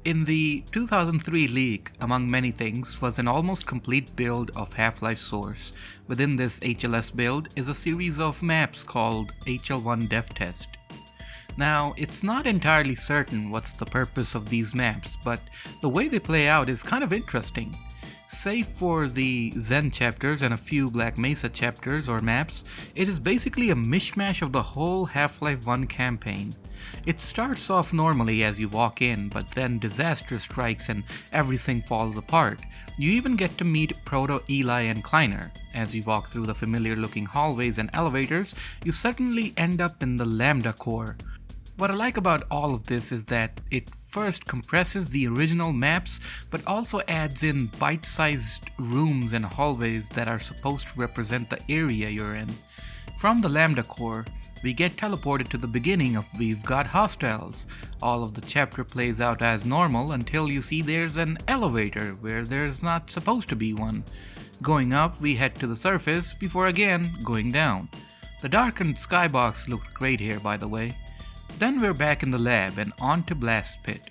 In the 2003 leak, among many things, was an almost complete build of Half-Life Source. Within this HLS build is a series of maps called HL1DevTest. Now, it's not entirely certain what's the purpose of these maps, but the way they play out is kind of interesting. Save for the Zen chapters and a few Black Mesa chapters or maps, it is basically a mishmash of the whole Half-Life 1 campaign. It starts off normally as you walk in, but then disaster strikes and everything falls apart. You even get to meet Proto, Eli, and Kleiner. As you walk through the familiar looking hallways and elevators, you suddenly end up in the Lambda core. What I like about all of this is that it first compresses the original maps, but also adds in bite-sized rooms and hallways that are supposed to represent the area you're in. From the Lambda core, we get teleported to the beginning of We've Got Hostiles. All of the chapter plays out as normal until you see there's an elevator where there's not supposed to be one. Going up, we head to the surface before again going down. The darkened skybox looked great here, by the way. Then we're back in the lab and on to Blast Pit.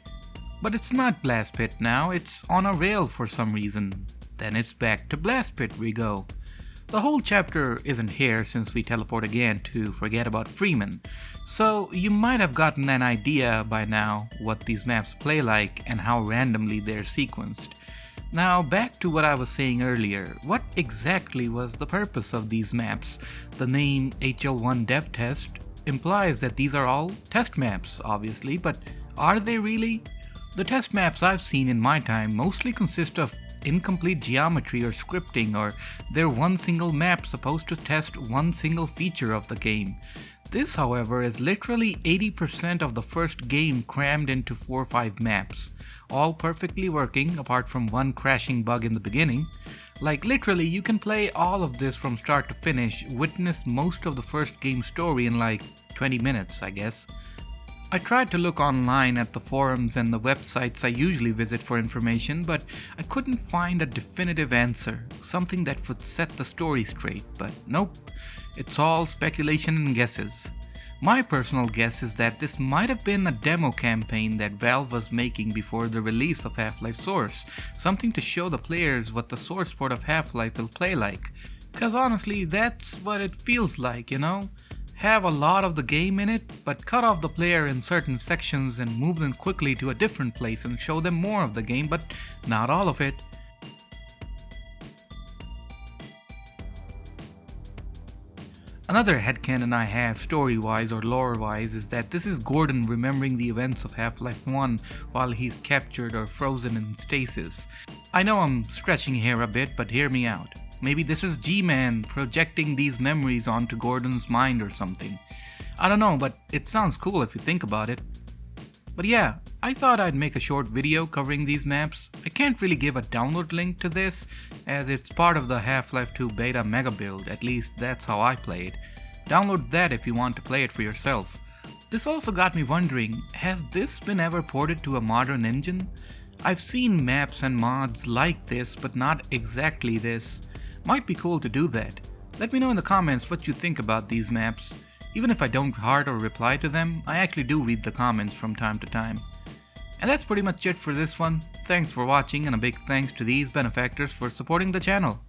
But it's not Blast Pit now, it's on a rail for some reason. Then it's back to Blast Pit we go. The whole chapter isn't here since we teleport again to forget about Freeman, so you might have gotten an idea by now what these maps play like and how randomly they're sequenced. Now back to what I was saying earlier, what exactly was the purpose of these maps? The name HL1DevTest implies that these are all test maps, obviously, but are they really? The test maps I've seen in my time mostly consist of incomplete geometry or scripting, or they're one single map supposed to test one single feature of the game. This, however, is literally 80% of the first game crammed into 4 or 5 maps, all perfectly working apart from one crashing bug in the beginning. Like literally, you can play all of this from start to finish, witness most of the first game story in like 20 minutes, I guess. I tried to look online at the forums and the websites I usually visit for information, but I couldn't find a definitive answer, something that would set the story straight, but nope, it's all speculation and guesses. My personal guess is that this might have been a demo campaign that Valve was making before the release of Half-Life Source, something to show the players what the source port of Half-Life will play like. Cause honestly, that's what it feels like, you know? Have a lot of the game in it, but cut off the player in certain sections and move them quickly to a different place and show them more of the game, but not all of it. Another headcanon I have, story-wise or lore-wise, is that this is Gordon remembering the events of Half-Life 1 while he's captured or frozen in stasis. I know I'm stretching here a bit, but hear me out. Maybe this is G-Man projecting these memories onto Gordon's mind or something. I don't know, but it sounds cool if you think about it. But yeah, I thought I'd make a short video covering these maps. I can't really give a download link to this, as it's part of the Half-Life 2 beta mega build, at least that's how I play it. Download that if you want to play it for yourself. This also got me wondering, has this been ever ported to a modern engine? I've seen maps and mods like this, but not exactly this. Might be cool to do that. Let me know in the comments what you think about these maps. Even if I don't heart or reply to them, I actually do read the comments from time to time. And that's pretty much it for this one. Thanks for watching, and a big thanks to these benefactors for supporting the channel.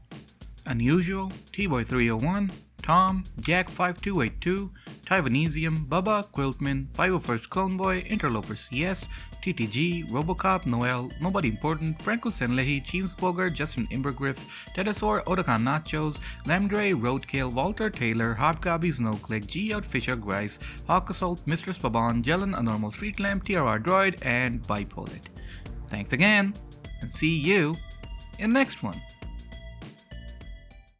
Unusual, T-Boy301, Tom, Jack5282, Taiwanesium, Bubba, Quiltman, 501st Clone Boy, Interloper CS, TTG, Robocop, Noel, Nobody Important, Franco Senlehi, Cheemsboger, Justin Imbergriff, Tedesor, Otakan Nachos, Lamdre, Roadkill, Walter Taylor, Hobgobby, Snowclick, G-Out Fisher Grice, Hawkassault, Mistress Baban, Jelen, A Normal Street Lamp, TRR Droid, and Bipolit. Thanks again, and see you in the next one.